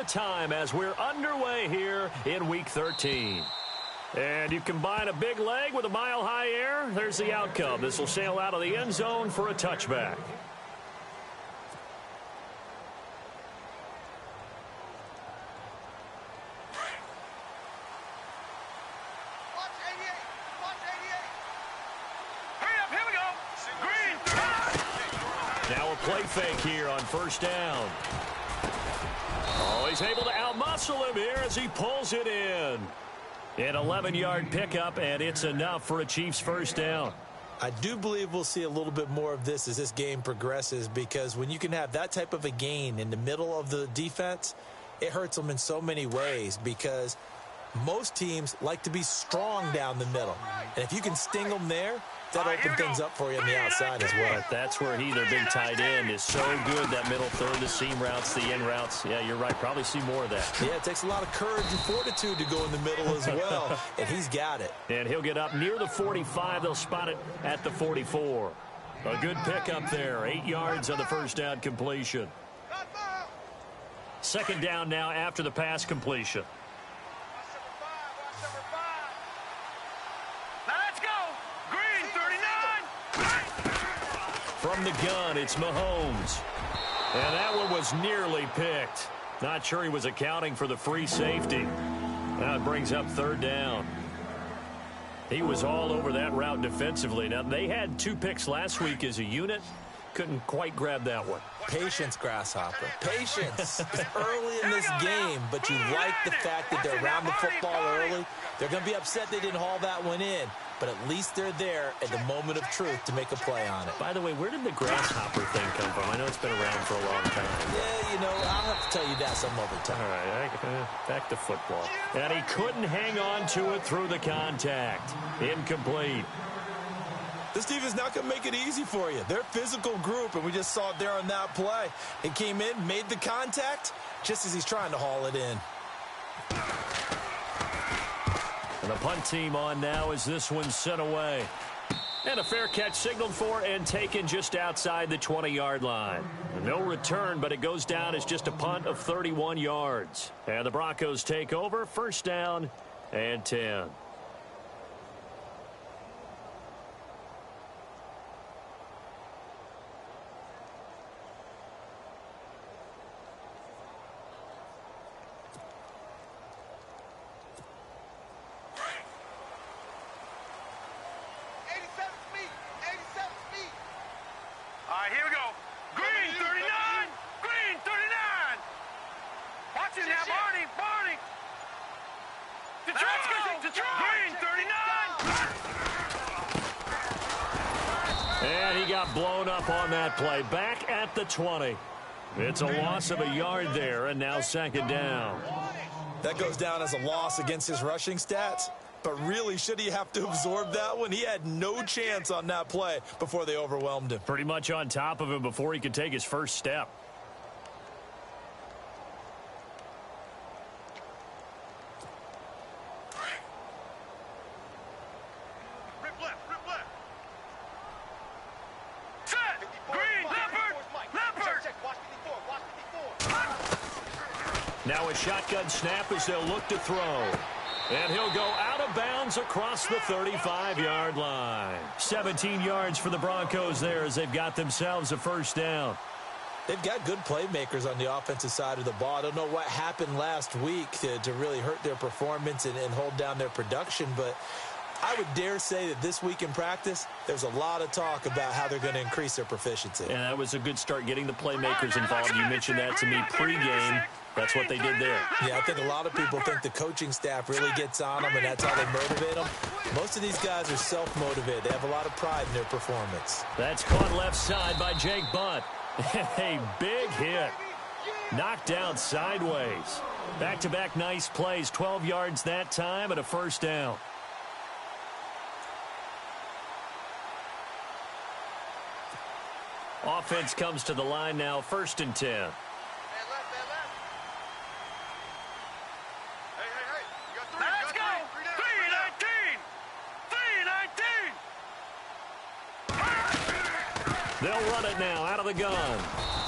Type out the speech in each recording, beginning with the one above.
time as we're underway here in Week 13. And you combine a big leg with a mile-high air, there's the outcome. This will sail out of the end zone for a touchback. Now a play fake here on first down. Oh, he's able to outmuscle him here as he pulls it in. An 11-yard pickup, and it's enough for a Chiefs first down. I do believe we'll see a little bit more of this as this game progresses, because when you can have that type of a gain in the middle of the defense, it hurts them in so many ways, because most teams like to be strong down the middle. And if you can sting them there, that opens things up for you on the outside as well. But that's where their big tight end, is so good, that middle third, the seam routes, the in routes. Yeah, you're right. Probably see more of that. Yeah, it takes a lot of courage and fortitude to go in the middle as well, and he's got it. And he'll get up near the 45. They'll spot it at the 44. A good pickup there. 8 yards on the first down completion. Second down now after the pass completion. From the gun, it's Mahomes. And that one was nearly picked. Not sure he was accounting for the free safety. Now it brings up third down. He was all over that route defensively. Now, they had 2 picks last week as a unit. Couldn't quite grab that one. Patience, Grasshopper. Patience. It's early in this game, but you like the fact that they're around the football early. They're going to be upset they didn't haul that one in, but at least they're there at the moment of truth to make a play on it. By the way, where did the grasshopper thing come from? I know it's been around for a long time. Yeah, you know, I'll have to tell you that some other time. All right, back to football. And he couldn't hang on to it through the contact. Incomplete. This defense is not going to make it easy for you. They're a physical group, and we just saw it there on that play. It came in, made the contact, just as he's trying to haul it in. And the punt team on now as this one's sent away. And a fair catch signaled for and taken just outside the 20-yard line. No return, but it goes down as just a punt of 31 yards. And the Broncos take over, first down and 10. And he got blown up on that play. Back at the 20. It's a loss of a yard there, and now second down. That goes down as a loss against his rushing stats. But really, should he have to absorb that one? He had no chance on that play before they overwhelmed him. Pretty much on top of him before he could take his first step. Now a shotgun snap as they'll look to throw. And he'll go out of bounds across the 35-yard line. 17 yards for the Broncos there as they've got themselves a first down. They've got good playmakers on the offensive side of the ball. I don't know what happened last week to really hurt their performance and hold down their production, but I would dare say that this week in practice, there's a lot of talk about how they're going to increase their proficiency. And that was a good start getting the playmakers involved. You mentioned that to me pregame. That's what they did there. Yeah, I think a lot of people think the coaching staff really gets on them, and that's how they motivate them. Most of these guys are self-motivated. They have a lot of pride in their performance. That's caught left side by Jake Butt. A big hit. Knocked down sideways. Back-to-back nice plays. 12 yards that time and a first down. Offense comes to the line now, first and 10. Let's go! 319! They'll run it now out of the gun.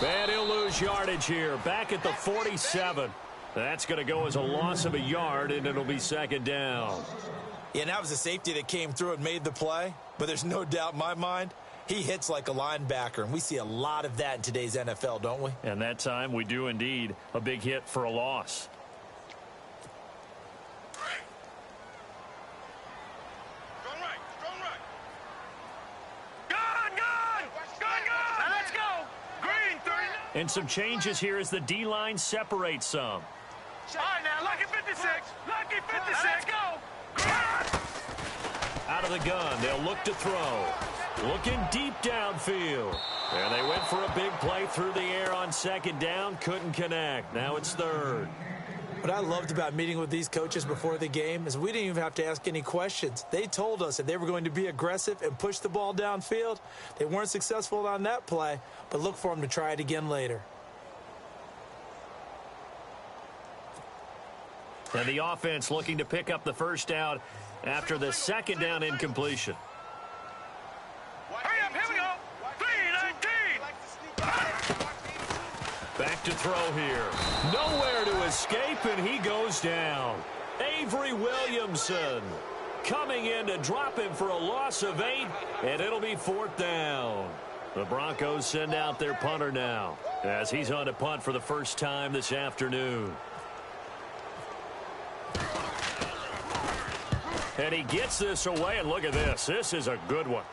And he'll lose yardage here. Back at the 47. That's going to go as a loss of a yard, and it'll be second down. Yeah, and that was a safety that came through and made the play. But there's no doubt in my mind, he hits like a linebacker. And we see a lot of that in today's NFL, don't we? And that time we do indeed. A big hit for a loss. Strong right. Strong right. Gun! Let's go! Green, 39. And some changes here as the D-line separates some. All right, now, lucky 56. Lucky 56. Let's go! Out of the gun, they'll look to throw. Looking deep downfield. And they went for a big play through the air on second down. Couldn't connect. Now it's third. What I loved about meeting with these coaches before the game is we didn't even have to ask any questions. They told us that they were going to be aggressive and push the ball downfield. They weren't successful on that play, but look for them to try it again later. And the offense looking to pick up the first down after the second down incompletion. Hurry up, here we go. 3-19. Back to throw here. Nowhere to escape, and he goes down. Avery Williamson coming in to drop him for a loss of 8, and it'll be fourth down. The Broncos send out their punter now as he's on to punt for the first time this afternoon. And he gets this away, and look at this. This is a good one.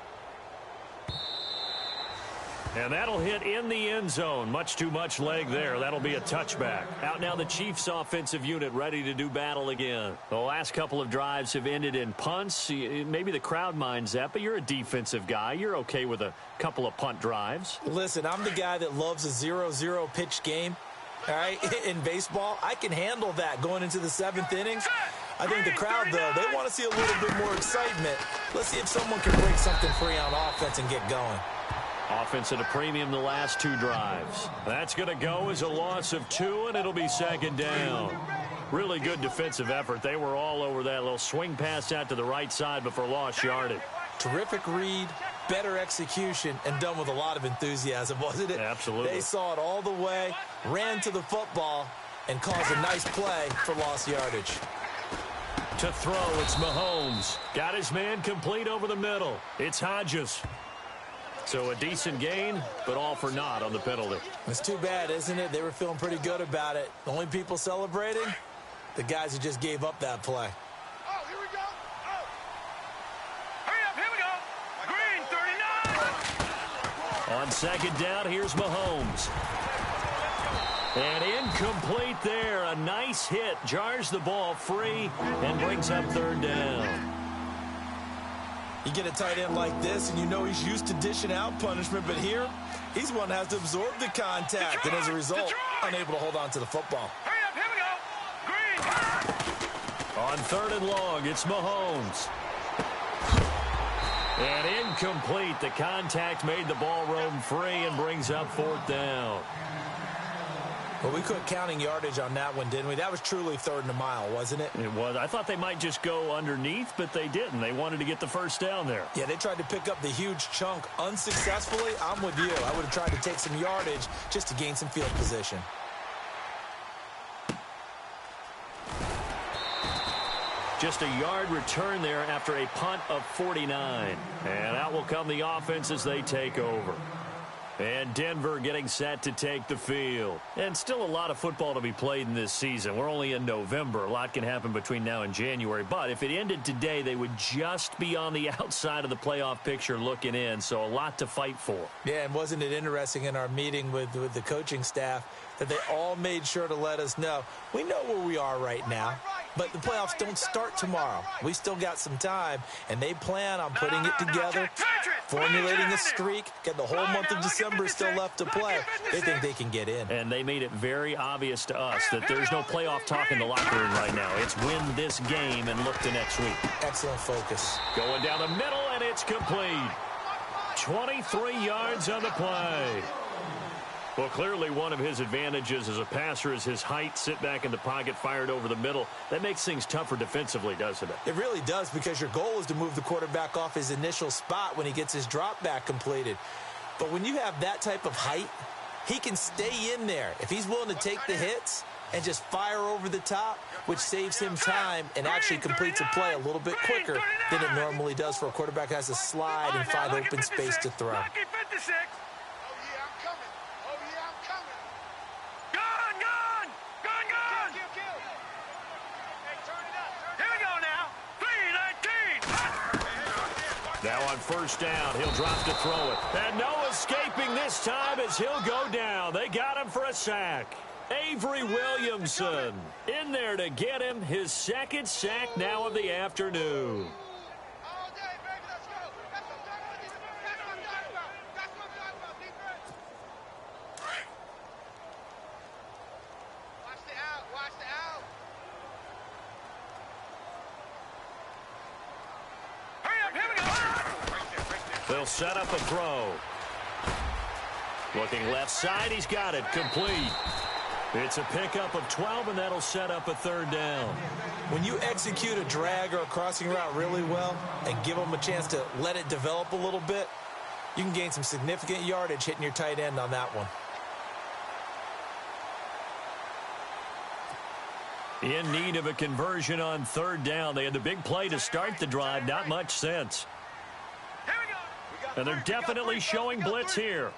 And that'll hit in the end zone. Much too much leg there. That'll be a touchback. Out now the Chiefs offensive unit ready to do battle again. The last couple of drives have ended in punts. Maybe the crowd minds that, but you're a defensive guy. You're okay with a couple of punt drives. Listen, I'm the guy that loves a 0-0 pitch game. All right, in baseball, I can handle that going into the 7th inning. I think the crowd, though, they want to see a little bit more excitement. Let's see if someone can break something free on offense and get going. Offense at a premium the last 2 drives. That's going to go as a loss of 2, and it'll be second down. Really good defensive effort. They were all over that little swing pass out to the right side before lost yardage. Terrific read, better execution, and done with a lot of enthusiasm, wasn't it? Absolutely. They saw it all the way, ran to the football, and caused a nice play for lost yardage. To throw, it's Mahomes. Got his man complete over the middle. It's Hodges. So a decent gain, but all for naught on the penalty. It's too bad, isn't it? They were feeling pretty good about it. The only people celebrating, the guys who just gave up that play. Oh, here we go. Oh. Hurry up, here we go. Green, 39. On second down, here's Mahomes. And incomplete there. A nice hit. Jars the ball free and brings up third down. You get a tight end like this, and you know he's used to dishing out punishment, but here, he's one that has to absorb the contact, and as a result, unable to hold on to the football. Hurry up, here we go. Green. On third and long, it's Mahomes. And incomplete. The contact made the ball roam free and brings up fourth down. Well, we quit counting yardage on that one, didn't we? That was truly third and a mile, wasn't it? It was. I thought they might just go underneath, but they didn't. They wanted to get the first down there. Yeah, they tried to pick up the huge chunk unsuccessfully. I'm with you. I would have tried to take some yardage just to gain some field position. Just a yard return there after a punt of 49. And out will come the offense as they take over. And Denver getting set to take the field. And still a lot of football to be played in this season. We're only in November. A lot can happen between now and January. But if it ended today, they would just be on the outside of the playoff picture looking in. So a lot to fight for. Yeah, and wasn't it interesting in our meeting with the coaching staff that they all made sure to let us know, we know where we are right now, but the playoffs don't start tomorrow. We still got some time, and they plan on putting it together, formulating a streak, getting the whole month of December still left to play. They think they can get in. And they made it very obvious to us that there's no playoff talk in the locker room right now. It's win this game and look to next week. Excellent focus. Going down the middle, and it's complete. 23 yards on the play. Well, clearly one of his advantages as a passer is his height. Sit back in the pocket, fired over the middle. That makes things tougher defensively, doesn't it? It really does, because your goal is to move the quarterback off his initial spot when he gets his drop back completed. But when you have that type of height, he can stay in there. If he's willing to take the hits, and just fire over the top, which saves him time and actually completes a play a little bit quicker than it normally does for a quarterback who has to slide and find open space to throw. Now on first down, he'll drop to throw it. And no escaping this time as he'll go down. They got him for a sack. Avery Williamson in there to get him his second sack now of the afternoon. They'll set up a throw. Looking left side, he's got it. Complete. It's a pickup of 12, and that'll set up a third down. When you execute a drag or a crossing route really well and give them a chance to let it develop a little bit, you can gain some significant yardage hitting your tight end on that one. In need of a conversion on third down. They had the big play to start the drive. Not much sense. And they're definitely showing blitz here.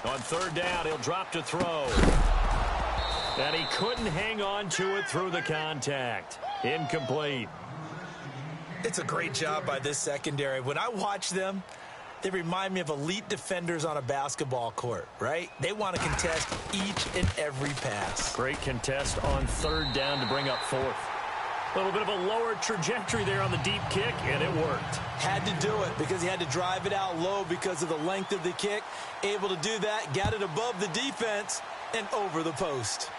On third down, he'll drop to throw. And he couldn't hang on to it through the contact. Incomplete. It's a great job by this secondary. When I watch them, they remind me of elite defenders on a basketball court, right? They want to contest each and every pass. Great contest on third down to bring up fourth. A little bit of a lower trajectory there on the deep kick, and it worked. Had to do it because he had to drive it out low because of the length of the kick. Able to do that, got it above the defense, and over the post.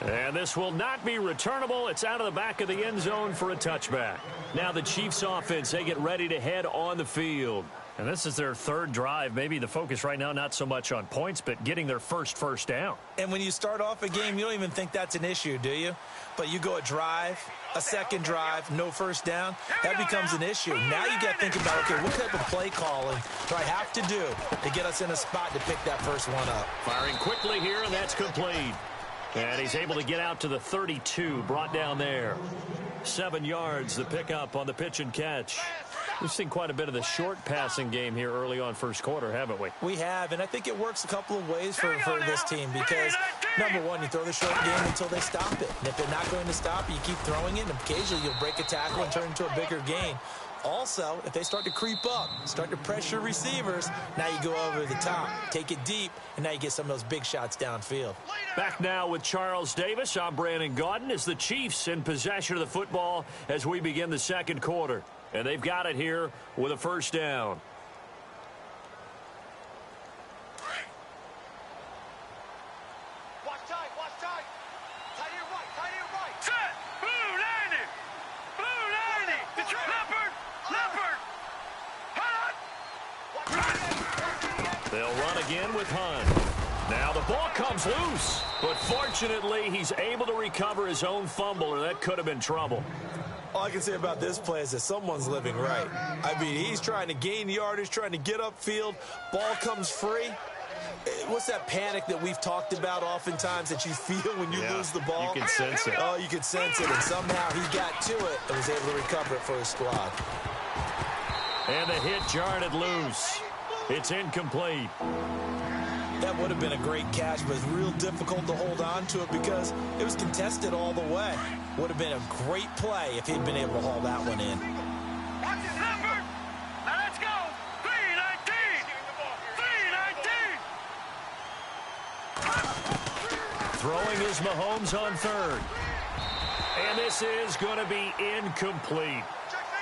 And this will not be returnable. It's out of the back of the end zone for a touchback. Now the Chiefs offense, they get ready to head on the field. And this is their third drive. Maybe the focus right now not so much on points, but getting their first down. And when you start off a game, you don't even think that's an issue, do you? But you go a drive, a second drive, no first down, that becomes an issue. Now you got to think about, okay, what type of play calling do I have to do to get us in a spot to pick that first one up? Firing quickly here, and that's complete. And he's able to get out to the 32, brought down there. 7 yards, the pickup on the pitch and catch. We've seen quite a bit of the short passing game here early on first quarter, haven't we? We have, and I think it works a couple of ways for this team because, number one, you throw the short game until they stop it. And if they're not going to stop it, you keep throwing it, and occasionally you'll break a tackle and turn it into a bigger gain. Also, if they start to creep up, start to pressure receivers, now you go over the top, take it deep, and now you get some of those big shots downfield. Back now with Charles Davis. I'm Brandon Gaudin as the Chiefs in possession of the football as we begin the second quarter. And they've got it here with a first down. Watch tight, watch tight. Tight here right. Set! Blue 90! Blue 90! Detroit Leopard! Leopard! Hunt! They'll run again with Hunt. Now the ball comes loose. But fortunately, he's able to recover his own fumble, or that could have been trouble. All I can say about this play is that someone's living right. I mean, he's trying to gain yardage, trying to get upfield. Ball comes free. What's that panic that we've talked about oftentimes that you feel when you lose the ball? You can sense it. Oh, you can sense it, and somehow he got to it and was able to recover it for his squad. And the hit jarred it loose. It's incomplete. That would have been a great catch, but it's real difficult to hold on to it because it was contested all the way. Would have been a great play if he'd been able to haul that one in. Watch it, Leopard! Now let's go! 3-19! 3-19! Throwing is Mahomes on third. And this is going to be incomplete.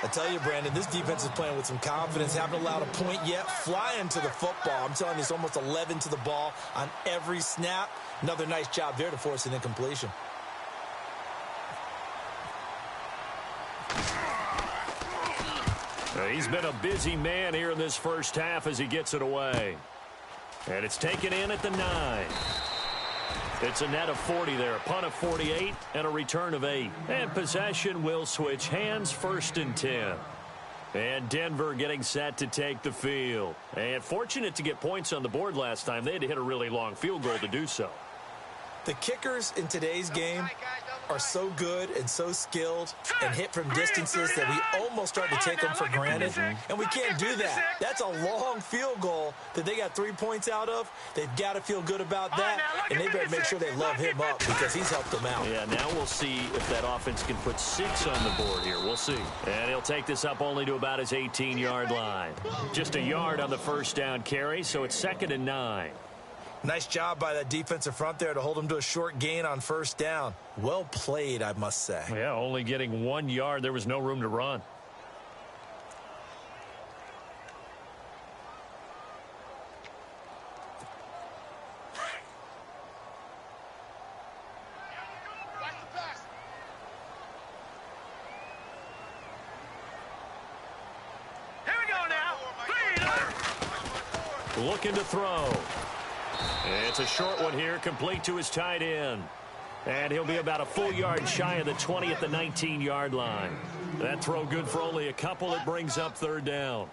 I tell you, Brandon, this defense is playing with some confidence. Haven't allowed a point yet. Flying to the football. I'm telling you, it's almost 11 to the ball on every snap. Another nice job there to force an incompletion. He's been a busy man here in this first half as he gets it away. And it's taken in at the 9. It's a net of 40 there, a punt of 48, and a return of 8. And possession will switch hands, 1st and 10. And Denver getting set to take the field. And fortunate to get points on the board last time. They had to hit a really long field goal to do so. The kickers in today's game are so good and so skilled and hit from distances that we almost start to take them for granted. And we can't do that. That's a long field goal that they got 3 points out of. They've got to feel good about that, and they better make sure they love him up because he's helped them out. Yeah, now we'll see if that offense can put 6 on the board here. We'll see. And he'll take this up only to about his 18-yard line. Just a yard on the first down carry, so it's 2nd and 9. Nice job by that defensive front there to hold him to a short gain on first down. Well played, I must say. Yeah, only getting 1 yard. There was no room to run. Here we go now. Looking to throw. It's a short one here, complete to his tight end. And he'll be about a full yard shy of the 20 at the 19-yard line. That throw good for only a couple. It brings up 3rd down.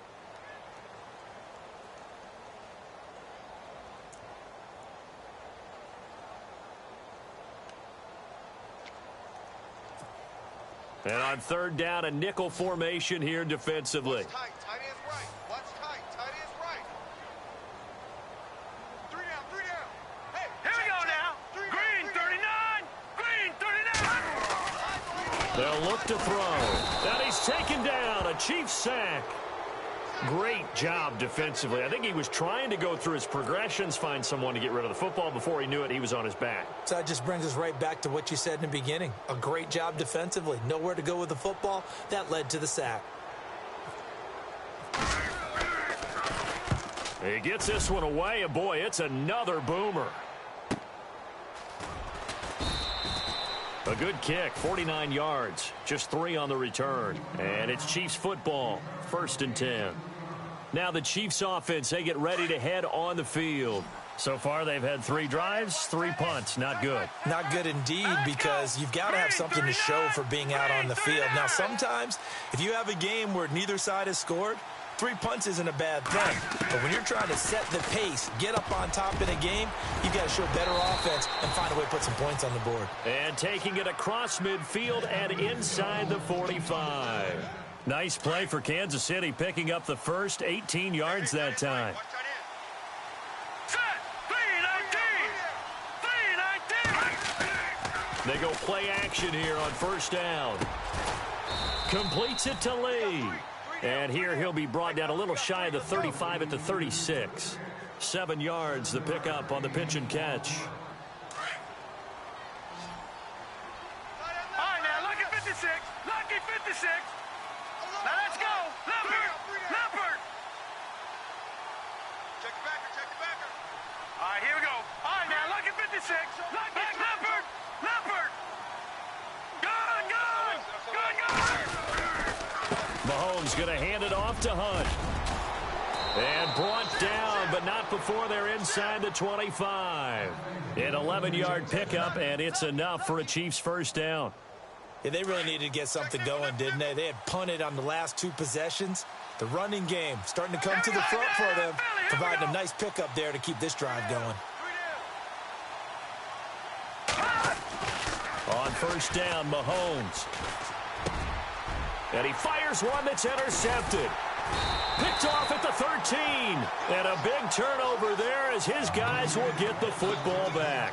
And on 3rd down, a nickel formation here defensively. Tight end's right. Watch tight. Tight end's right. 3 down, 3 down. Hey, Here we go now. Green 39. Green 39. They'll look to throw. And he's taken down. A Chiefs sack. Great job defensively. I think he was trying to go through his progressions, find someone to get rid of the football. Before he knew it, he was on his back. So that just brings us right back to what you said in the beginning. A great job defensively. Nowhere to go with the football. That led to the sack. He gets this one away, and boy, it's another boomer. A good kick, 49 yards, just 3 on the return. And it's Chiefs football, 1st and 10. Now the Chiefs offense, they get ready to head on the field. So far, they've had 3 drives, 3 punts. Not good. Not good indeed, because you've got to have something to show for being out on the field. Now, sometimes, if you have a game where neither side has scored, 3 punts isn't a bad thing. But when you're trying to set the pace, get up on top in a game, you've got to show better offense and find a way to put some points on the board. And taking it across midfield and inside the 45. Nice play for Kansas City, picking up the first 18 yards that time. Watch tight end. Set. 3-19. 3-19. They go play action here on 1st down. Completes it to Lee. And here he'll be brought down a little shy of the 35 at the 36. 7 yards, the pickup on the pitch and catch. All right, now, lucky 56. Lucky 56. Now, let's go. Leopard. Leopard. Check the backer, check the backer. All right, here we go. All right, now, lucky 56. Lucky Leopard. Leopard. Good, good. Good, good. Mahomes going to hand it off to Hunt. And brought down, but not before they're inside the 25. An 11-yard pickup, and it's enough for a Chiefs 1st down. Yeah, they really needed to get something going, didn't they? They had punted on the last 2 possessions. The running game starting to come to the front for them, providing a nice pickup there to keep this drive going. On 1st down, Mahomes. And he fires one that's intercepted. Picked off at the 13. And a big turnover there as his guys will get the football back.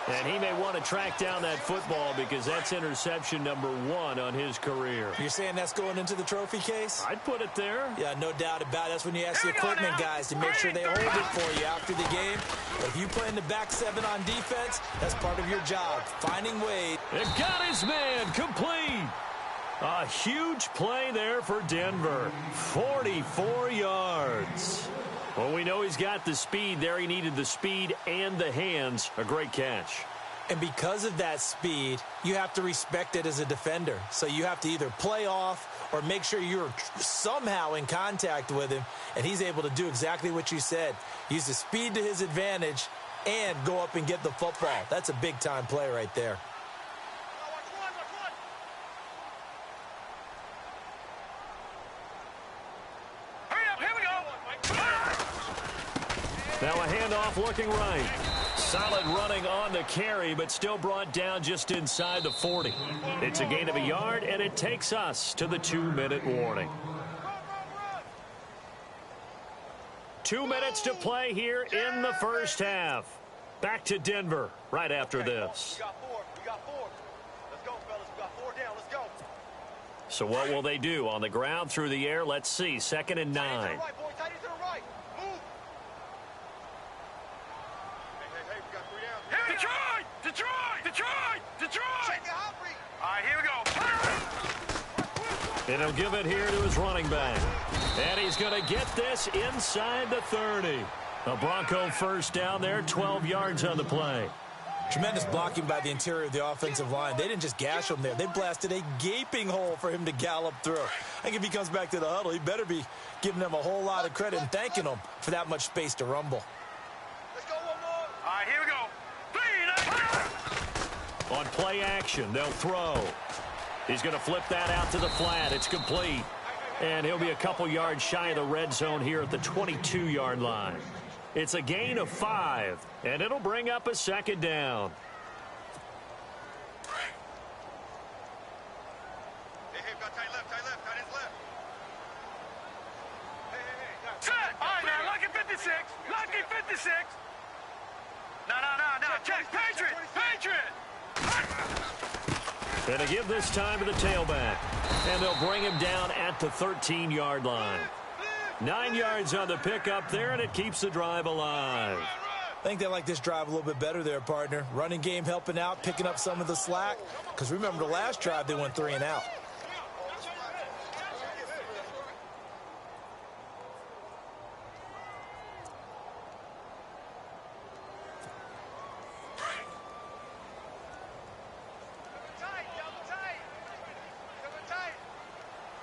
And he may want to track down that football because that's interception number 1 on his career. You're saying that's going into the trophy case? I'd put it there. Yeah, no doubt about it. That's when you ask the equipment guys to make sure they hold it for you after the game. But if you play in the back 7 on defense, that's part of your job, finding ways. It got his man complete. A huge play there for Denver. 44 yards. Well, we know he's got the speed there. He needed the speed and the hands. A great catch. And because of that speed, you have to respect it as a defender. So you have to either play off or make sure you're somehow in contact with him. And he's able to do exactly what you said. Use the speed to his advantage and go up and get the football. That's a big-time play right there. Now a handoff looking right. Solid running on the carry, but still brought down just inside the 40. It's a gain of a yard, and it takes us to the 2-minute warning. 2 minutes to play here in the first half. Back to Denver right after this. We got four. Let's go, fellas. We got 4 down. Let's go. So what will they do? On the ground, through the air? Let's see. 2nd and 9. Tight end to the right, boy. Tight end to the right. Move. Hey, we got 3 down. Detroit! Check it out, Reed. All right, here we go. And he'll give it here to his running back. And he's going to get this inside the 30. A Bronco first down there, 12 yards on the play. Tremendous blocking by the interior of the offensive line. They didn't just gash him there. They blasted a gaping hole for him to gallop through. I think if he comes back to the huddle, he better be giving them a whole lot of credit and thanking them for that much space to rumble. Let's go one more. All right, here we go. 3, 9, On play action, they'll throw. He's going to flip that out to the flat. It's complete. And he'll be a couple yards shy of the red zone here at the 22-yard line. It's a gain of 5, and it'll bring up a 2nd down. Hey, we got tight left. Tight ends left. Hey. set. All right, now, lucky 56. Lucky 56. No. Check. Patriot. And to give this time to the tailback. And they'll bring him down at the 13-yard line. 9 yards on the pickup there, and it keeps the drive alive. I think they like this drive a little bit better there, partner. Running game helping out, picking up some of the slack. Because remember, the last drive, they went 3 and out.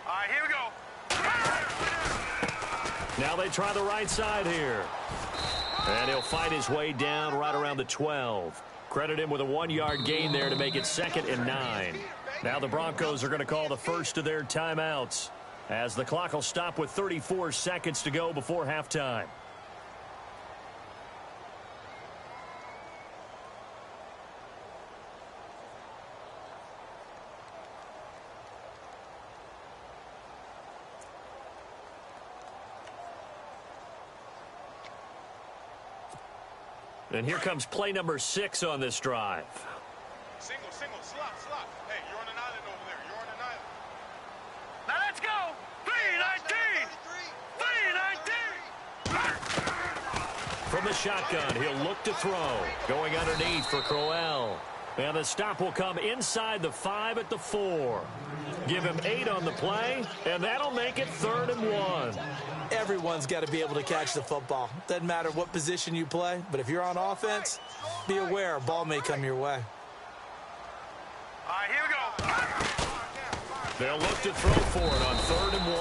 All right, here we go. Now they try the right side here. And he'll fight his way down right around the 12. Credit him with a 1-yard gain there to make it 2nd and 9. Now the Broncos are going to call the first of their timeouts, as the clock will stop with 34 seconds to go before halftime. And here comes play number 6 on this drive. Single, slot. Hey, you're on an island over there. Now let's go. 3-19. From the shotgun, he'll look to throw. Going underneath for Crowell. And the stop will come inside the 5 at the 4. Give him 8 on the play, and that'll make it 3rd and 1. Everyone's got to be able to catch the football. Doesn't matter what position you play, but if you're on offense, be aware a ball may come your way. All right, here we go. They'll look to throw for it on 3rd and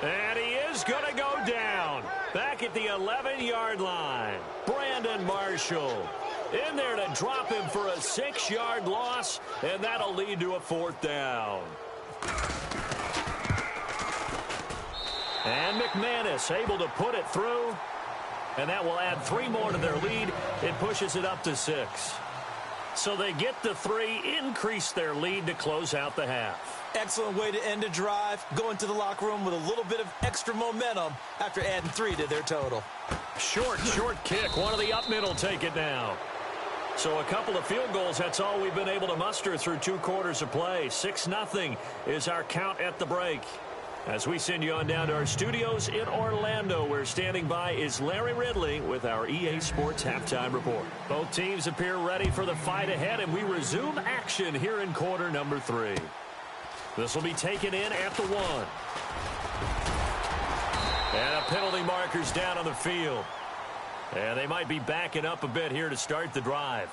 1. And he is going to go down. Back at the 11-yard line. Brandon Marshall in there to drop him for a 6-yard loss, and that'll lead to a 4th down. And McManus able to put it through, and that will add 3 more to their lead. It pushes it up to 6. So they get the 3, increase their lead to close out the half. Excellent way to end a drive. Go into the locker room with a little bit of extra momentum after adding 3 to their total. Short kick. One of the up middle take it now. So a couple of field goals, that's all we've been able to muster through 2 quarters of play. 6-0 is our count at the break. As we send you on down to our studios in Orlando, where standing by is Larry Ridley with our EA Sports Halftime Report. Both teams appear ready for the fight ahead, and we resume action here in quarter number 3. This will be taken in at the 1. And a penalty marker's down on the field. And they might be backing up a bit here to start the drive.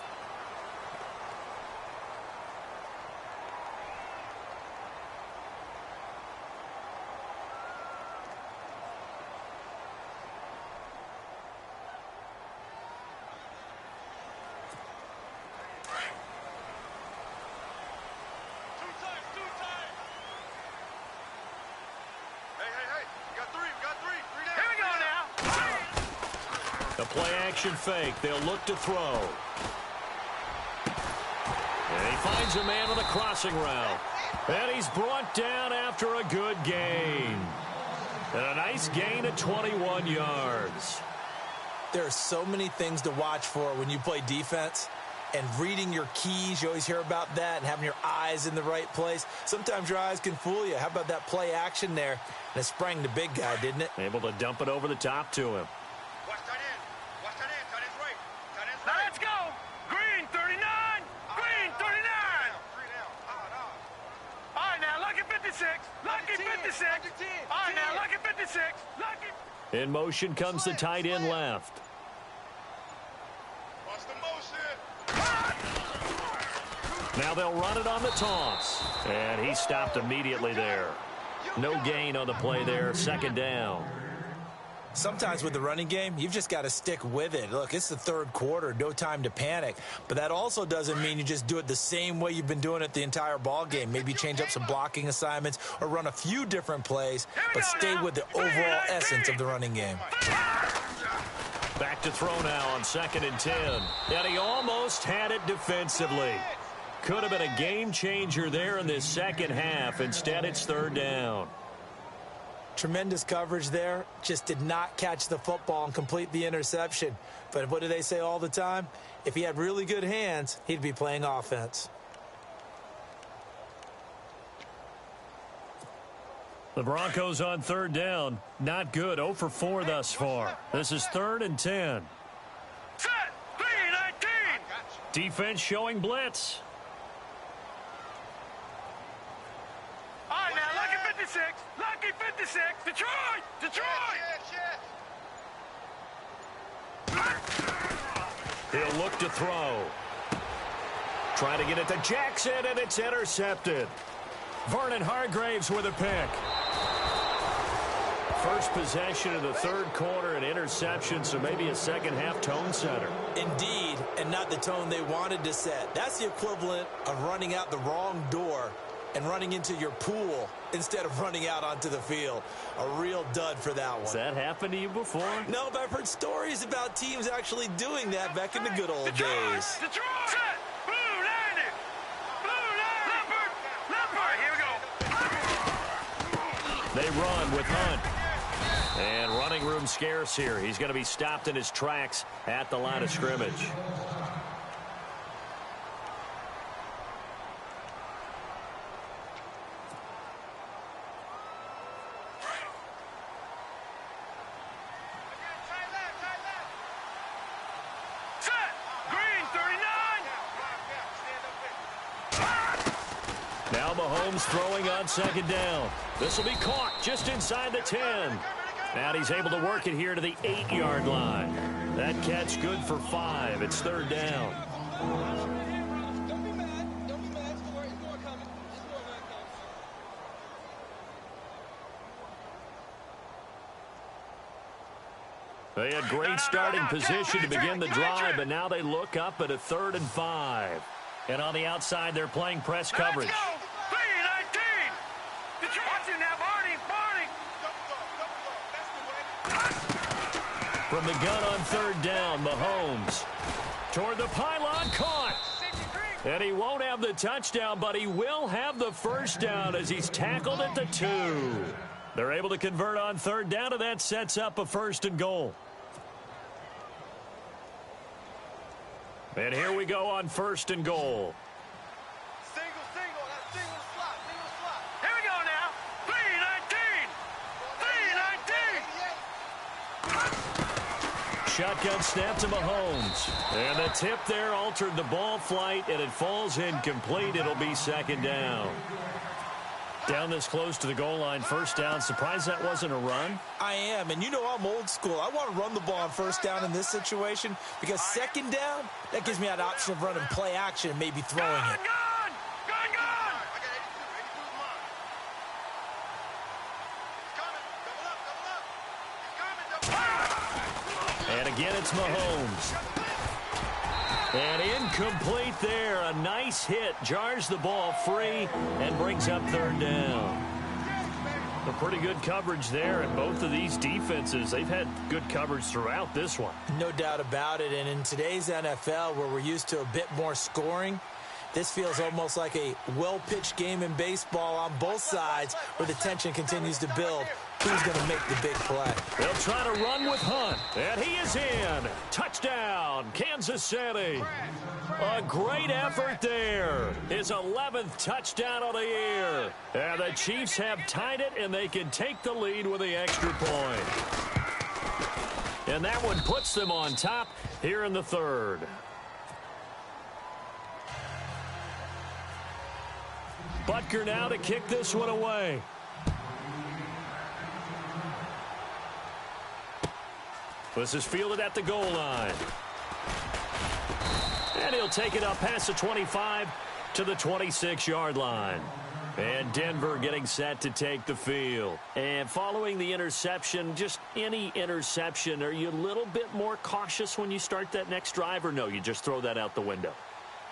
A play-action fake. They'll look to throw. And he finds a man on the crossing route. And he's brought down after a good gain. And a nice gain of 21 yards. There are so many things to watch for when you play defense. And reading your keys, you always hear about that, and having your eyes in the right place. Sometimes your eyes can fool you. How about that play action there? And it sprang the big guy, didn't it? Able to dump it over the top to him. Watch that in. Watch that in. Tight end's right. Tight end's right. Now let's go. Green 39. Green 39. All right, now lucky 56. Lucky 56. All right, now lucky 56. Lucky. In motion comes the tight end left. Watch the motion. Now they'll run it on the toss. And he stopped immediately there. No gain on the play there. Second down. Sometimes with the running game, you've just got to stick with it. Look, it's the third quarter. No time to panic. But that also doesn't mean you just do it the same way you've been doing it the entire ball game. Maybe change up some blocking assignments or run a few different plays, but stay with the overall essence of the running game. Back to throw now on 2nd and 10. And he almost had it defensively. Could have been a game changer there in this second half. Instead, it's 3rd down. Tremendous coverage there. Just did not catch the football and complete the interception. But what do they say all the time? If he had really good hands, he'd be playing offense. The Broncos on 3rd down. Not good. 0 for 4 thus far. This is 3rd and 10. Set. 3-19. Defense showing blitz. All right, now lucky 56. Lucky 56. Detroit. Detroit. He'll look to throw. Try to get it to Jackson, and it's intercepted. Vernon Hargraves with a pick. First possession of the 3rd quarter, an interception, so maybe a second-half tone setter. Indeed, and not the tone they wanted to set. That's the equivalent of running out the wrong door and running into your pool instead of running out onto the field. A real dud for that one. Has that happened to you before? No, but I've heard stories about teams actually doing that back in the good old days. Detroit. Set. Blue 90. Blue 90. Leopard. Leopard. Here we go. They run with Hunt. And running room scarce here. He's going to be stopped in his tracks at the line of scrimmage. Now Mahomes throwing on 2nd down. This will be caught just inside the 10. And he's able to work it here to the 8-yard line. That catch good for 5. It's 3rd down. Don't be mad. Don't be mad. It's more coming. It's more coming. They had great starting position to begin the drive, but now they look up at a 3rd and 5. And on the outside, they're playing press coverage. Let's go. 3-19. Detroit. Watch him now, Barney. Barney. From the gun on 3rd down, Mahomes toward the pylon, caught. And he won't have the touchdown, but he will have the first down as he's tackled at the 2. They're able to convert on 3rd down, and that sets up a 1st and goal. And here we go on 1st and goal. Single, that's single slot. Here we go now. 3-19. 3-19. Shotgun snap to Mahomes. And the tip there altered the ball flight, and it falls incomplete. It'll be 2nd down. Down this close to the goal line, 1st down. Surprised that wasn't a run? I am, and you know I'm old school. I want to run the ball on 1st down in this situation because 2nd down, that gives me that option of running play action and maybe throwing it. Gun. And again, it's Mahomes. And incomplete there. A nice hit. Jars the ball free and brings up 3rd down. The pretty good coverage there, and both of these defenses, they've had good coverage throughout this one. No doubt about it, and in today's NFL, where we're used to a bit more scoring, this feels almost like a well-pitched game in baseball on both sides where the tension continues to build. Who's going to make the big play? They'll try to run with Hunt, and he is in. Touchdown, Kansas City. A great effort there. His 11th touchdown of the year. And the Chiefs have tied it, and they can take the lead with the extra point. And that one puts them on top here in the third. Butker now to kick this one away. This is fielded at the goal line. And he'll take it up past the 25 to the 26-yard line. And Denver getting set to take the field. And following the interception, just any interception, are you a little bit more cautious when you start that next drive, or no, you just throw that out the window?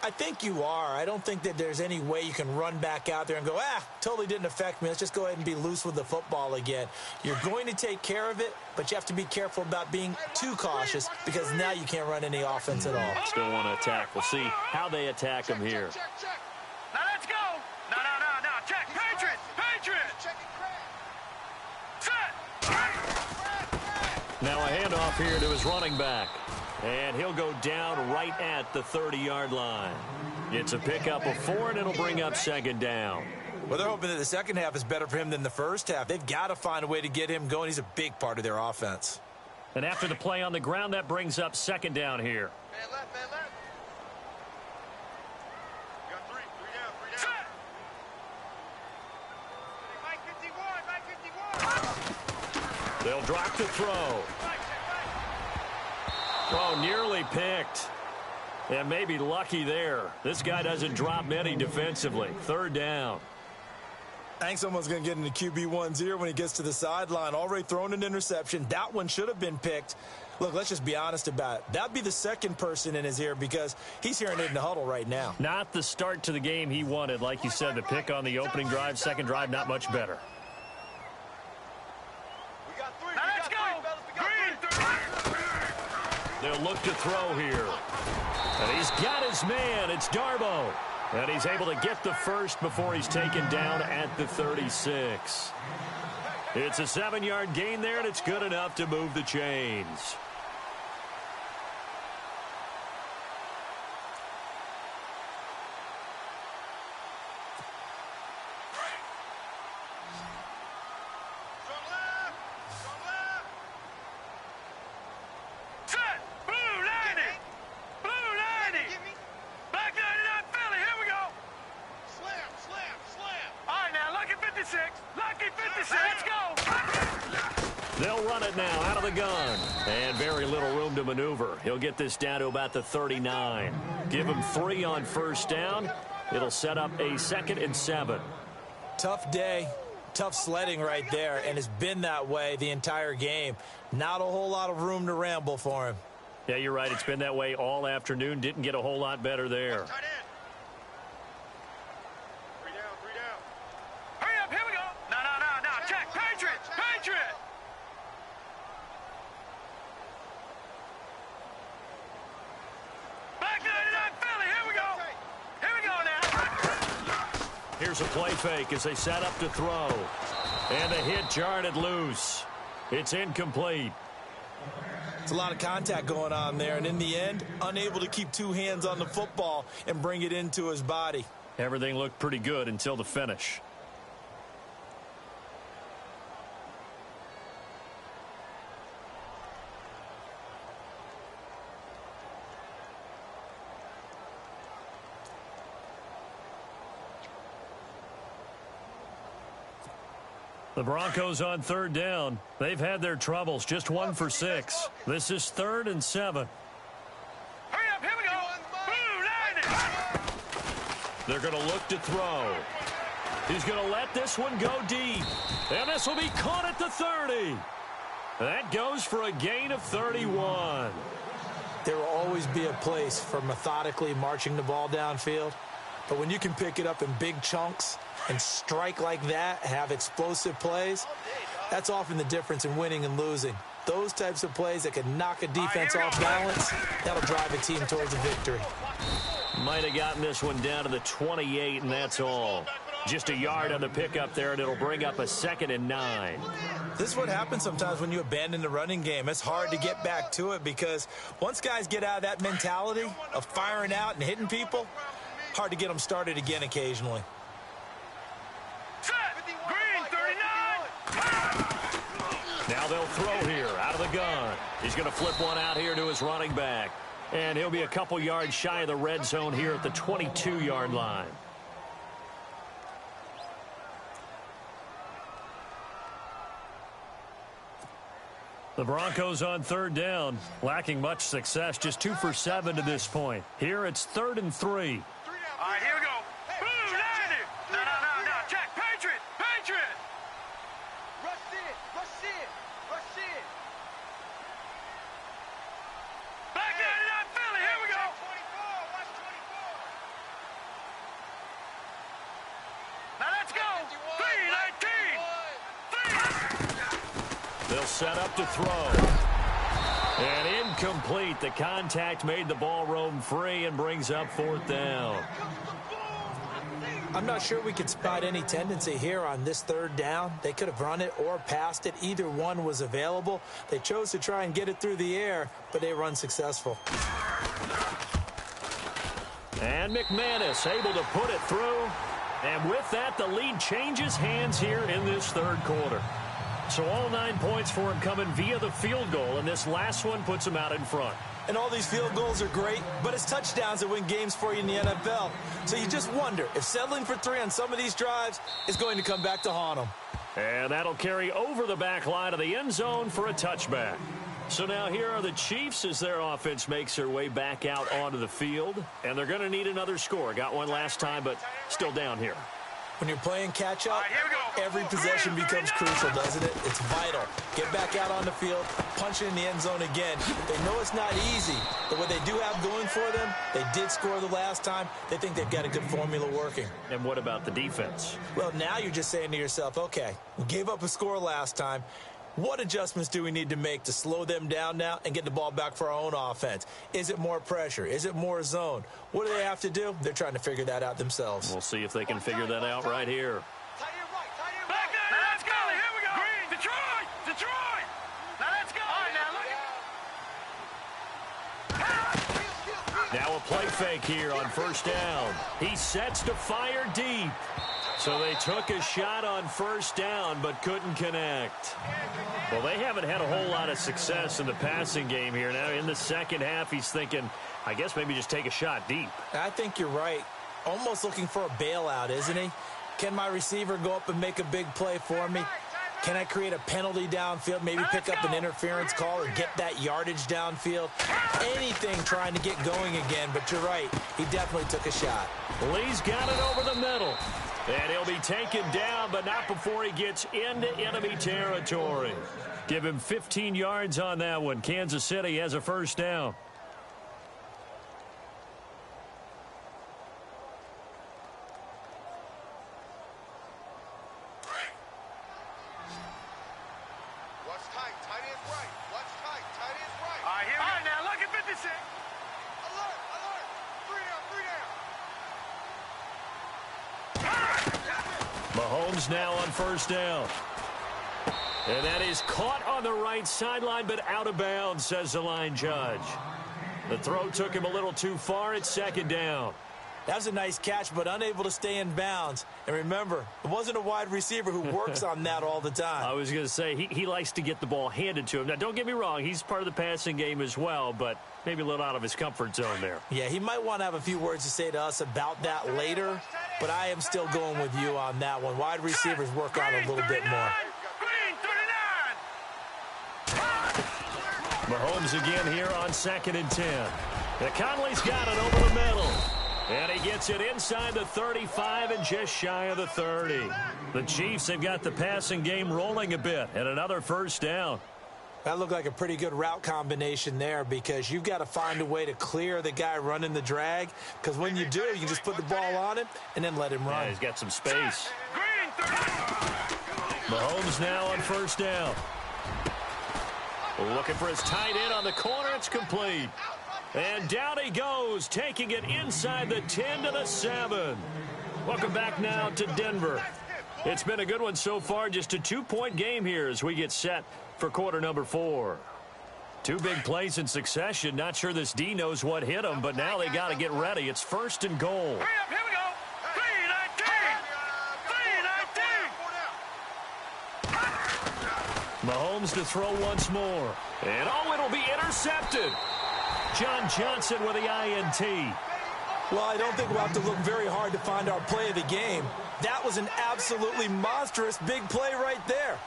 I think you are. I don't think that there's any way you can run back out there and go, totally didn't affect me. Let's just go ahead and be loose with the football again. You're going to take care of it, but you have to be careful about being too cautious because now you can't run any offense at all. Still want to attack. We'll see how they attack him here. Now let's go. No. Check. Patriot. Set. Now a handoff here to his running back. And he'll go down right at the 30-yard line. It's a pickup of 4, and it'll bring up second down. Well, they're hoping that the second half is better for him than the first half. They've got to find a way to get him going. He's a big part of their offense. And after the play on the ground, that brings up second down here. Man left. You got three down. Set. Mike 51. They'll drop the throw. Oh, nearly picked. And maybe lucky there. This guy doesn't drop many defensively. Third down. I think someone's going to get into QB1's ear when he gets to the sideline. Already thrown an interception. That one should have been picked. Look, let's just be honest about it. That'd be the second person in his ear because he's hearing it in the huddle right now. Not the start to the game he wanted. Like you said, the pick on the opening drive, second drive, not much better. We got three. Now let's go. Green. They'll look to throw here. And he's got his man. It's Darbo. And he's able to get the first before he's taken down at the 36. It's a 7-yard gain there, and it's good enough to move the chains. They'll run it now out of the gun. And very little room to maneuver. He'll get this down to about the 39. Give him 3 on first down. It'll set up a 2nd and 7. Tough day. Tough sledding right there, and it's been that way the entire game. Not a whole lot of room to ramble for him. Yeah, you're right. It's been that way all afternoon. Didn't get a whole lot better there. Three down. Hurry up, here we go. No. Check. Patriot. Back 99 Philly, here we go now. Here's a play fake as they set up to throw. And the hit jarred it loose. It's incomplete. It's a lot of contact going on there, and in the end, unable to keep 2 hands on the football and bring it into his body. Everything looked pretty good until the finish. The Broncos on third down. They've had their troubles. Just 1 for 6. This is 3rd and 7. Hurry up, here we go. Blue 90. They're going to look to throw. He's going to let this one go deep. And this will be caught at the 30. That goes for a gain of 31. There will always be a place for methodically marching the ball downfield. But when you can pick it up in big chunks and strike like that, have explosive plays, that's often the difference in winning and losing. Those types of plays that can knock a defense off balance, that'll drive a team towards a victory. Might have gotten this one down to the 28, and that's all. Just a yard on the pickup there, and it'll bring up a 2nd and 9. This is what happens sometimes when you abandon the running game. It's hard to get back to it because once guys get out of that mentality of firing out and hitting people, hard to get them started again occasionally. Set. Green, 39. Now they'll throw here out of the gun. He's going to flip one out here to his running back. And he'll be a couple yards shy of the red zone here at the 22-yard line. The Broncos on 3rd down, lacking much success, just 2 for 7 to this point. Here it's 3rd and 3. All right, here we go. Boom, 90. No. Check. Patriot. Rush it. Back 99 Philly. Here we go. 24. Watch 24. Now let's go. 3-19. They'll set up to throw. And incomplete. The contact made the ball roam free and brings up 4th down. I'm not sure we could spot any tendency here on this 3rd down. They could have run it or passed it. Either one was available. They chose to try and get it through the air, but they were unsuccessful. And McManus able to put it through. And with that, the lead changes hands here in this 3rd quarter. So all 9 points for him coming via the field goal, and this last one puts him out in front. And all these field goals are great, but it's touchdowns that win games for you in the NFL. So you just wonder if settling for 3 on some of these drives is going to come back to haunt them. And that'll carry over the back line of the end zone for a touchback. So now here are the Chiefs as their offense makes their way back out onto the field. And they're going to need another score. Got one last time, but still down here. When you're playing catch-up, Here we go. every possession becomes crucial, doesn't it? It's vital. Get back out on the field, punch it in the end zone again. They know it's not easy, but what they do have going for them, they did score the last time. They think they've got a good formula working. And what about the defense? Well, now you're just saying to yourself, okay, we gave up a score last time. What adjustments do we need to make to slow them down now and get the ball back for our own offense? Is it more pressure? Is it more zone? What do they have to do? They're trying to figure that out themselves. We'll see if they can figure that out right here. Tight end right. Back 99 let's go. Here we go. Green, Detroit. Now let's go. All right, now look. Now a play fake here on 1st down. He sets to fire deep. So they took a shot on 1st down but couldn't connect. Well, they haven't had a whole lot of success in the passing game here. Now in the 2nd half, he's thinking, I guess maybe just take a shot deep. I think you're right. Almost looking for a bailout, isn't he? Can my receiver go up and make a big play for me? Can I create a penalty downfield, maybe pick up an interference call or get that yardage downfield? Anything trying to get going again, but you're right. He definitely took a shot. Lee's got it over the middle. And he'll be taken down, but not before he gets into enemy territory. Give him 15 yards on that one. Kansas City has a 1st down. Watch tight. Tight end's right. Watch tight. Tight end's right. All right, here we go. Now look at 56. Alert. 3 down. Mahomes now on 1st down. And that is caught on the right sideline, but out of bounds, says the line judge. The throw took him a little too far. It's 2nd down. That was a nice catch, but unable to stay in bounds. And remember, it wasn't a wide receiver who works on that all the time. I was going to say, he likes to get the ball handed to him. Now, don't get me wrong. He's part of the passing game as well, but maybe a little out of his comfort zone there. Yeah, he might want to have a few words to say to us about that later, but I am still going with you on that one. Wide receivers work on it a little bit more. Green, 39. Mahomes again here on 2nd and 10. Conley's got it over the middle. And he gets it inside the 35 and just shy of the 30. The Chiefs have got the passing game rolling a bit and another 1st down. That looked like a pretty good route combination there because you've got to find a way to clear the guy running the drag, because when you do, you can just put the ball on him and then let him run. Yeah, he's got some space. Green, 30. Mahomes now on first down. Looking for his tight end on the corner. It's complete. And down he goes, taking it inside the 10 to the 7. Welcome back now to Denver. It's been a good one so far. Just a 2-point game here as we get set for quarter number 4. 2 big plays in succession. Not sure this D knows what hit him, but now they got to get ready. It's first and goal. Hurry up, here we go. 3-19. Mahomes to throw once more. And it'll be intercepted. John Johnson with the INT. Well, I don't think we'll have to look very hard to find our play of the game. That was an absolutely monstrous big play right there.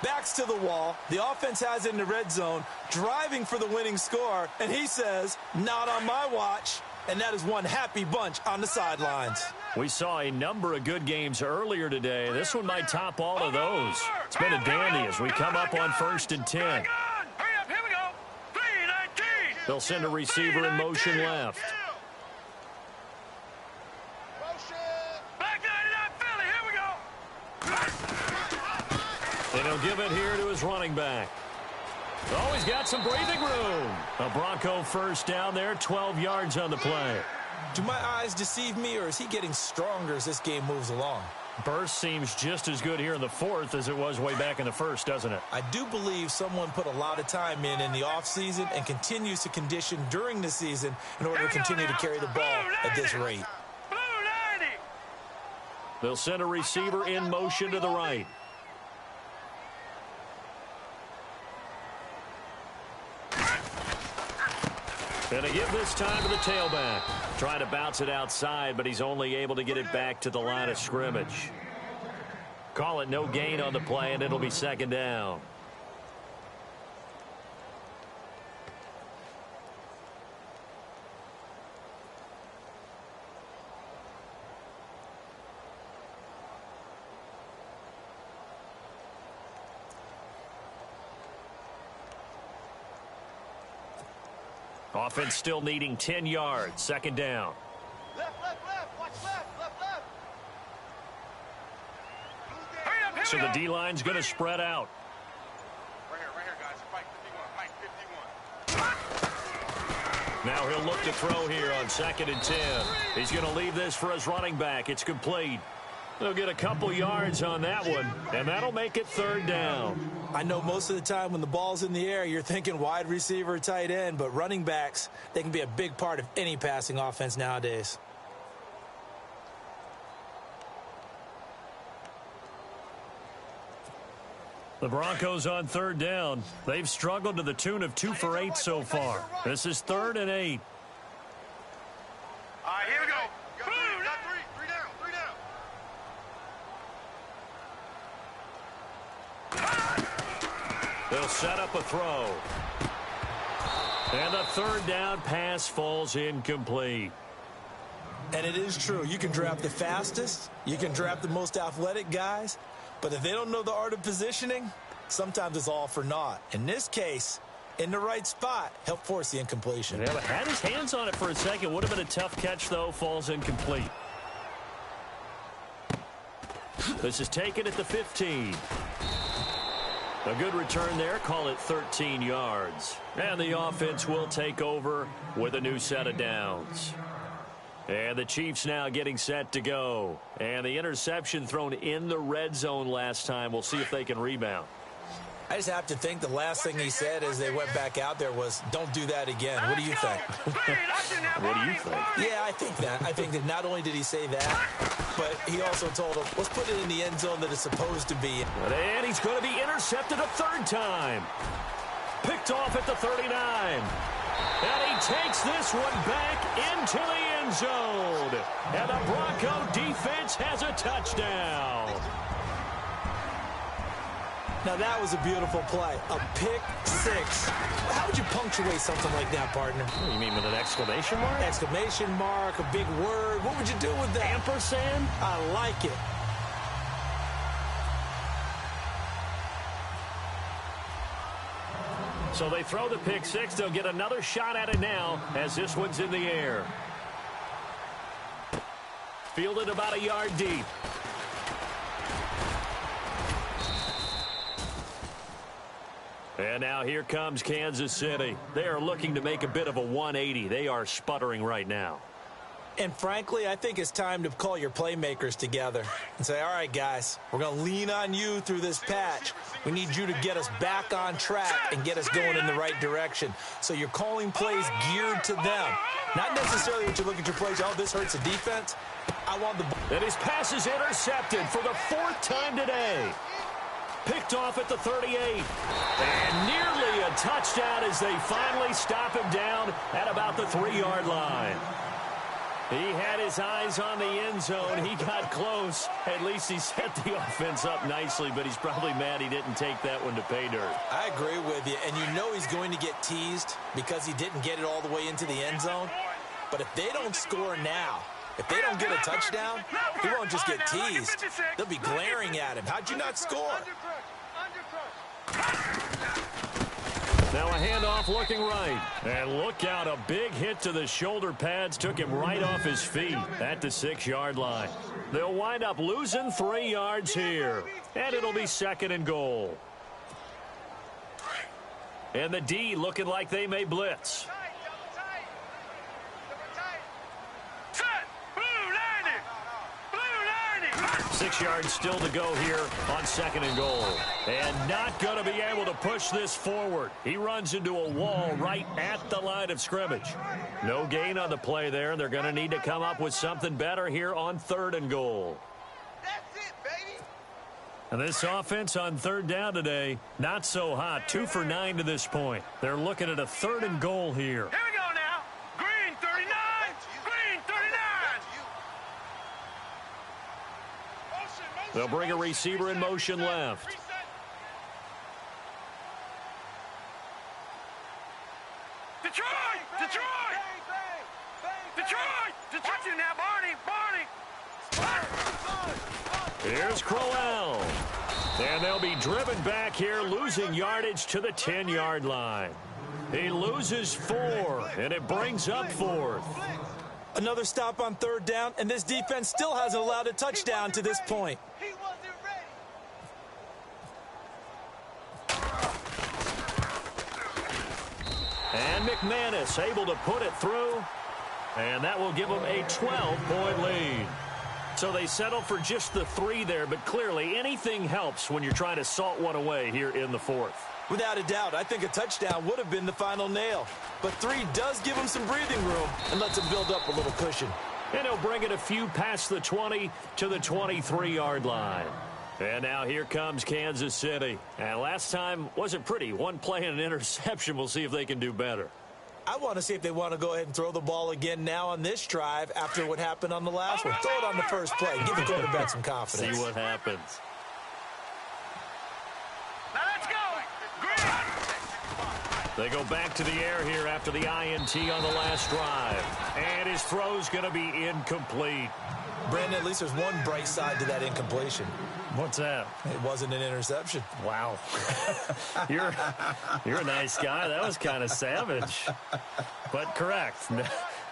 Backs to the wall. The offense has it in the red zone, driving for the winning score, and he says, not on my watch. And that is one happy bunch on the sidelines. We saw a number of good games earlier today. This one might top all of those. It's been a dandy as we come up on first and 10. Hurry up, here we go. 3-19. They'll send a receiver in motion left. Back 99 Philly, here we go. And he'll give it here to his running back. Oh, he's got some breathing room. A Bronco first down there, 12 yards on the play. Do my eyes deceive me, or is he getting stronger as this game moves along? Burst seems just as good here in the 4th as it was way back in the 1st, doesn't it? I do believe someone put a lot of time in the offseason and continues to condition during the season in order to continue to carry the ball at this rate. Blue 90. They'll send a receiver in motion to the right. And they give this time to the tailback. Trying to bounce it outside, but he's only able to get it back to the line of scrimmage. Call it no gain on the play, and it'll be second down. Offense still needing 10 yards. Second down. Left, watch left. Hurry up, here So we the go. D-line's going to spread out. Right here, guys. Mike 51. Now he'll look to throw here on second and 10. He's going to leave this for his running back. It's complete. They'll get a couple yards on that one, and that'll make it third down. I know most of the time when the ball's in the air, you're thinking wide receiver, tight end, but running backs, they can be a big part of any passing offense nowadays. The Broncos on third down. They've struggled to the tune of 2 for 8 so far. This is 3rd and 8. All right, here we go. Blue, got three down. They'll set up a throw. And the third down pass falls incomplete. And it is true. You can draft the fastest. You can draft the most athletic guys. But if they don't know the art of positioning, sometimes it's all for naught. In this case, in the right spot, help force the incompletion. Yeah, but had his hands on it for a second. Would have been a tough catch, though. Falls incomplete. This is taken at the 15. A good return there. Call it 13 yards. And the offense will take over with a new set of downs. And the Chiefs now getting set to go. And the interception thrown in the red zone last time. We'll see if they can rebound. I just have to think the last thing he said as they went back out there was, don't do that again. What do you think? What do you think? Yeah, I think that. I think that not only did he say that, but he also told him, let's put it in the end zone that it's supposed to be. And he's going to be intercepted a third time. Picked off at the 39. And he takes this one back into the end zone. And the Bronco defense has a touchdown. Now, that was a beautiful play. A pick six. How would you punctuate something like that, partner? You mean with an exclamation mark? Exclamation mark, a big word. What would you do with that? Ampersand? I like it. So they throw the pick six. They'll get another shot at it now as this one's in the air. Fielded about a yard deep. And now here comes Kansas City. They are looking to make a bit of a 180. They are sputtering right now. And frankly, I think it's time to call your playmakers together and say, all right, guys, we're going to lean on you through this patch. We need you to get us back on track and get us going in the right direction. So you're calling plays geared to them. Not necessarily that you look at your plays, oh, this hurts the defense. I want the ball. And his pass is intercepted for the 4th time today. Picked off at the 38. And nearly a touchdown as they finally stop him down at about the 3-yard line. He had his eyes on the end zone. He got close. At least he set the offense up nicely, but he's probably mad he didn't take that one to pay dirt. I agree with you, and you know he's going to get teased because he didn't get it all the way into the end zone. But if they don't score now, if they don't get a touchdown, he won't just get teased. They'll be glaring at him. How'd you not score? Now a handoff looking right. And look out, a big hit to the shoulder pads took him right off his feet at the 6-yard line. They'll wind up losing 3 yards here. And it'll be 2nd and goal. And the D looking like they may blitz. 6 yards still to go here on 2nd and goal. And not going to be able to push this forward. He runs into a wall right at the line of scrimmage. No gain on the play there. They're going to need to come up with something better here on 3rd and goal. That's it, baby. And this offense on 3rd down today, not so hot. 2 for 9 to this point. They're looking at a 3rd and goal here. Here we go now. Green 39. Green 39. They'll bring a receiver in motion left. Detroit! Detroit! Detroit! Detroit! You now, Barney! Here's Crowell. And they'll be driven back here, losing yardage to the 10-yard line. He loses 4, and it brings up 4th. Another stop on 3rd down, and this defense still hasn't allowed a touchdown to this point. He wasn't ready. And McManus able to put it through. And that will give them a 12-point lead. So they settle for just the 3 there, but clearly anything helps when you're trying to salt one away here in the 4th. Without a doubt, I think a touchdown would have been the final nail. But 3 does give him some breathing room and lets him build up a little cushion. And he'll bring it a few past the 20 to the 23-yard line. And now here comes Kansas City. And last time wasn't pretty. 1 play and an interception. We'll see if they can do better. I want to see if they want to go ahead and throw the ball again now on this drive after what happened on the last one. Throw it on the first play. Give the quarterback some confidence. See what happens. Now let's go! They go back to the air here after the INT on the last drive. And his throw's going to be incomplete. Brandon, at least there's one bright side to that incompletion. What's that? It wasn't an interception. Wow. You're a nice guy. That was kind of savage. But correct.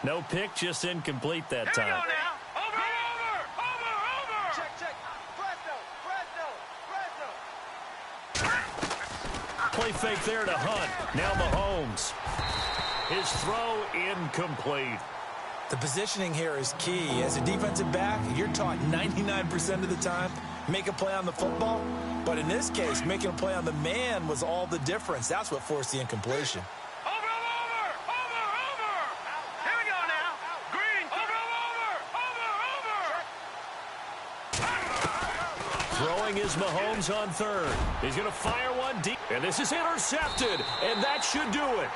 No pick, just incomplete that Here we time. go now. Over! Check. Presto. Play fake there to Hunt. Now Mahomes. His throw incomplete. The positioning here is key. As a defensive back, you're taught 99% of the time, make a play on the football. But in this case, making a play on the man was all the difference. That's what forced the incompletion. Over! Here we go now. Green. Over! Throwing is Mahomes on 3rd. He's going to fire one deep. And this is intercepted. And that should do it.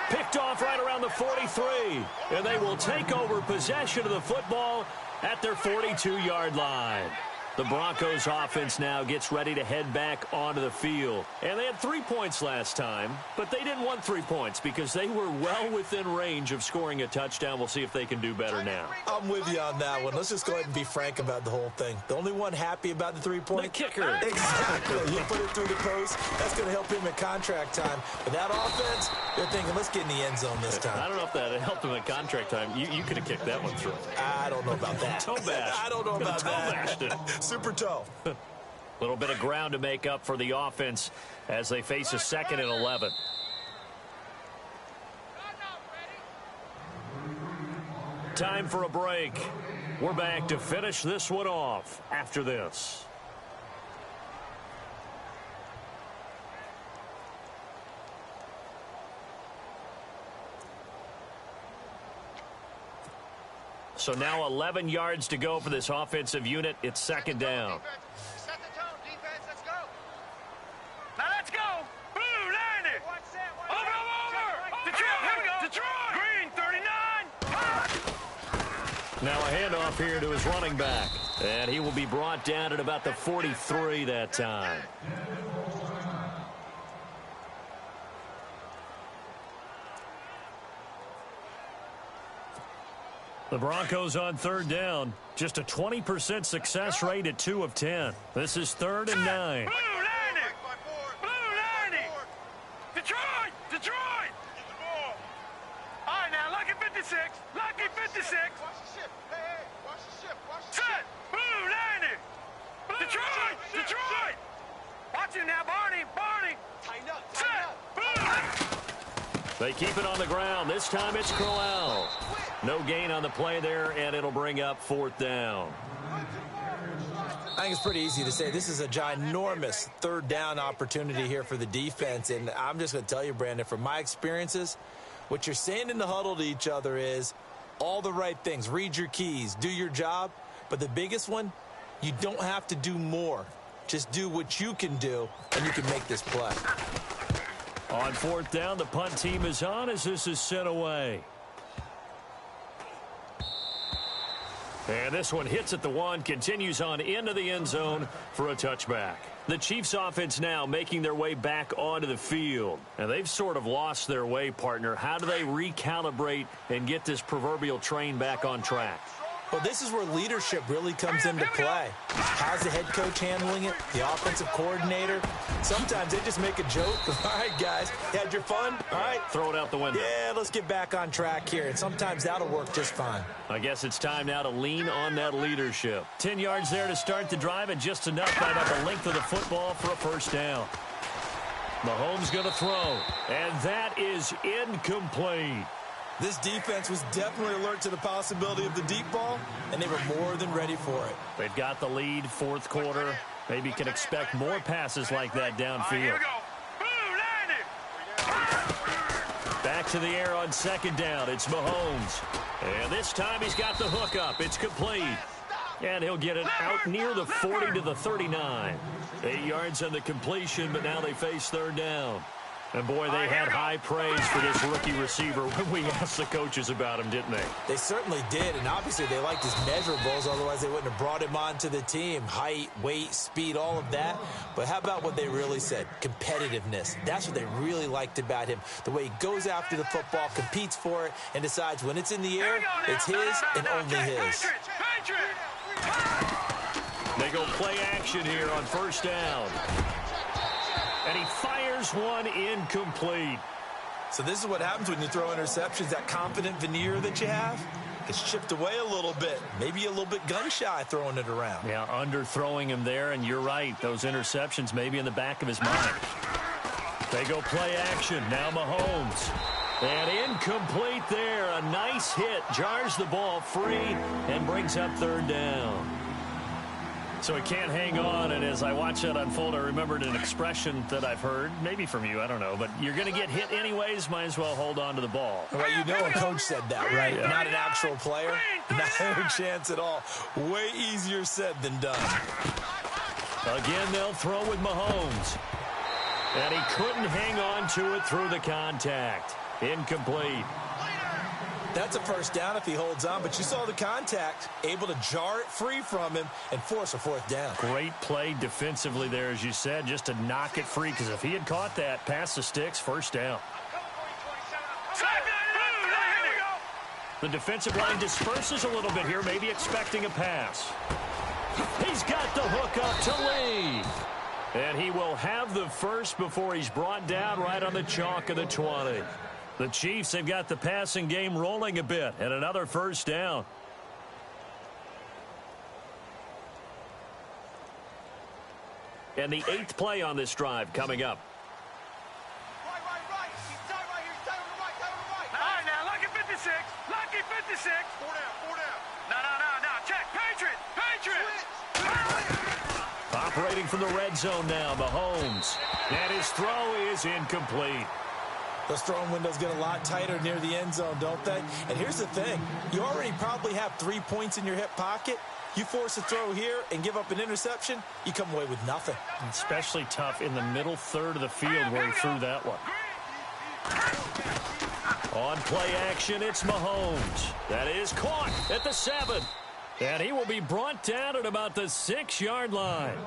Picked off right around the 43. And they will take over possession of the football at their 42-yard line. The Broncos offense now gets ready to head back onto the field. And they had 3 points last time, but they didn't want 3 points because they were well within range of scoring a touchdown. We'll see if they can do better now. I'm with you on that one. Let's just go ahead and be frank about the whole thing. The only one happy about the 3-point? The kicker. Exactly. You put it through the post. That's going to help him in contract time. But that offense, they're thinking, let's get in the end zone this time. I don't know if that helped him in contract time. You could have kicked that one through. I don't know about that. Toe bash. I don't know about that. Bashed it. Super toe. Little bit of ground to make up for the offense as they face a 2nd and 11. Time for a break. We're back to finish this one off after this. So now 11 yards to go for this offensive unit. It's 2nd down. Set the tone, defense. Let's go. Now let's go. Blue, land it. Over. Detroit, here we go. Detroit. Green, 39. Now a handoff here to his running back. And he will be brought down at about the 43 that time. The Broncos on 3rd down. Just a 20% success rate at 2 of 10. This is 3rd and 9. Blue, land it. Blue, land it. Detroit. Detroit. All right, now, lucky 56. Lucky 56. Watch the ship. Hey, watch the ship. Watch the Set. Blue, land it. Detroit. Detroit. Watch it now, Barney. Barney. Tighten up. Set. Blue. They keep it on the ground. This time it's Crowell. No gain on the play there, and it'll bring up 4th down. I think it's pretty easy to say this is a ginormous 3rd down opportunity here for the defense. And I'm just going to tell you, Brandon, from my experiences, what you're saying in the huddle to each other is all the right things. Read your keys. Do your job. But the biggest one, you don't have to do more. Just do what you can do, and you can make this play. On 4th down, the punt team is on as this is sent away. And this one hits at the 1, continues on into the end zone for a touchback. The Chiefs offense now making their way back onto the field. And they've sort of lost their way, partner. How do they recalibrate and get this proverbial train back on track? Well, this is where leadership really comes into play. How's the head coach handling it? The offensive coordinator? Sometimes they just make a joke. All right, guys, you had your fun? All right. Throw it out the window. Yeah, let's get back on track here. And sometimes that'll work just fine. I guess it's time now to lean on that leadership. 10 yards there to start the drive, and just enough by about the length of the football for a 1st down. Mahomes going to throw, and that is incomplete. This defense was definitely alert to the possibility of the deep ball, and they were more than ready for it. They've got the lead, 4th quarter. Maybe can expect more passes like that downfield. Here we go. Blue, land it. Back to the air on 2nd down. It's Mahomes. And this time he's got the hook up. It's complete. And he'll get it out near the 40 to the 39. 8 yards on the completion, but now they face 3rd down. And, boy, they had high praise for this rookie receiver when we asked the coaches about him, didn't they? They certainly did, and obviously they liked his measurables, otherwise they wouldn't have brought him onto the team. Height, weight, speed, all of that. But how about what they really said? Competitiveness. That's what they really liked about him. The way he goes after the football, competes for it, and decides when it's in the air, it's his and only his. They go play action here on 1st down. And he fires one incomplete. So this is what happens when you throw interceptions. That confident veneer that you have gets chipped away a little bit. Maybe a little bit gun-shy throwing it around. Yeah, underthrowing him there, and you're right. Those interceptions maybe in the back of his mind. They go play action. Now Mahomes. And incomplete there. A nice hit. Jars the ball free and brings up 3rd down. So he can't hang on, and as I watch that unfold, I remembered an expression that I've heard, maybe from you, I don't know, but you're going to get hit anyways, might as well hold on to the ball. Well, you know a coach said that, right? Yeah. Not an actual player. Not a chance at all. Way easier said than done. Again, they'll throw with Mahomes. And he couldn't hang on to it through the contact. Incomplete. That's a first down if he holds on, but you saw the contact, able to jar it free from him and force a fourth down. Great play defensively there, as you said, just to knock it free, because if he had caught that, past the sticks, first down. The defensive line disperses a little bit here, maybe expecting a pass. He's got the hook up to Lee. And he will have the first before he's brought down right on the chalk of the 20. The Chiefs have got the passing game rolling a bit, and another first down. And the 8th play on this drive coming up. Right. He's tight right here. He's tight on the right. All right, now, lucky 56. Lucky 56. Four down. No. Check. Patriot. Operating from the red zone now, Mahomes. And his throw is incomplete. Those throwing windows get a lot tighter near the end zone, don't they? And here's the thing. You already probably have 3 points in your hip pocket. You force a throw here and give up an interception, you come away with nothing. Especially tough in the middle third of the field where he threw that one. On play action, it's Mahomes. That is caught at the 7. And he will be brought down at about the 6-yard line.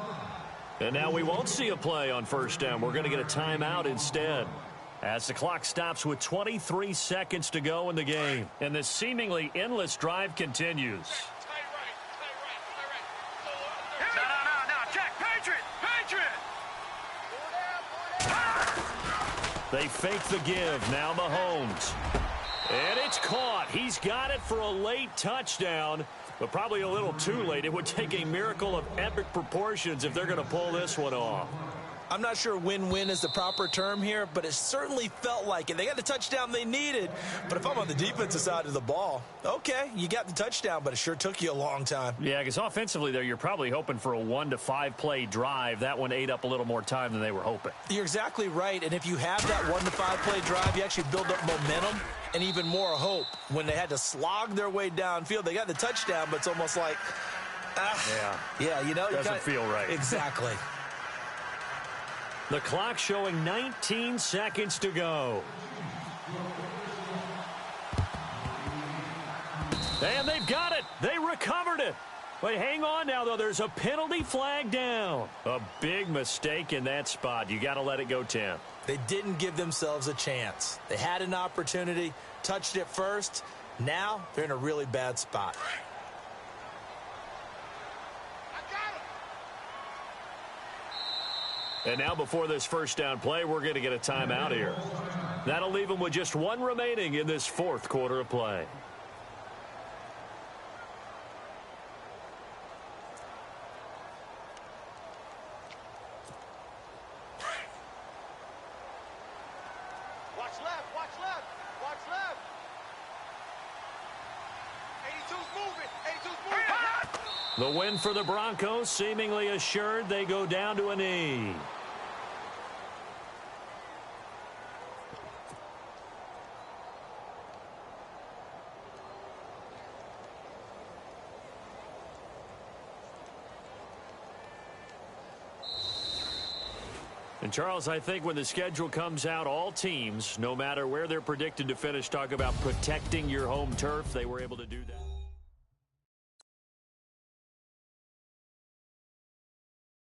And now we won't see a play on first down. We're going to get a timeout instead, as the clock stops with 23 seconds to go in the game. And the seemingly endless drive continues. No. Check. Patriot. They fake the give. Now Mahomes. And it's caught. He's got it for a late touchdown, but probably a little too late. It would take a miracle of epic proportions if they're going to pull this one off. I'm not sure win-win is the proper term here, but it certainly felt like it. They got the touchdown they needed, but if I'm on the defensive side of the ball, okay, you got the touchdown, but it sure took you a long time. Yeah, because offensively there, you're probably hoping for a 1 to 5 play drive. That one ate up a little more time than they were hoping. You're exactly right, and if you have that 1 to 5 play drive, you actually build up momentum and even more hope. When they had to slog their way downfield, they got the touchdown, but it's almost like, doesn't feel right. Exactly. The clock showing 19 seconds to go. And they've got it. They recovered it. Wait, hang on now, though. There's a penalty flag down. A big mistake in that spot. You got to let it go 10. They didn't give themselves a chance. They had an opportunity, touched it first. Now they're in a really bad spot. And now before this first down play, we're going to get a timeout here. That'll leave them with just 1 remaining in this 4th quarter of play. Watch left. 82's moving. The win for the Broncos seemingly assured. They go down to a knee. And, Charles, I think when the schedule comes out, all teams, no matter where they're predicted to finish, talk about protecting your home turf. They were able to do that.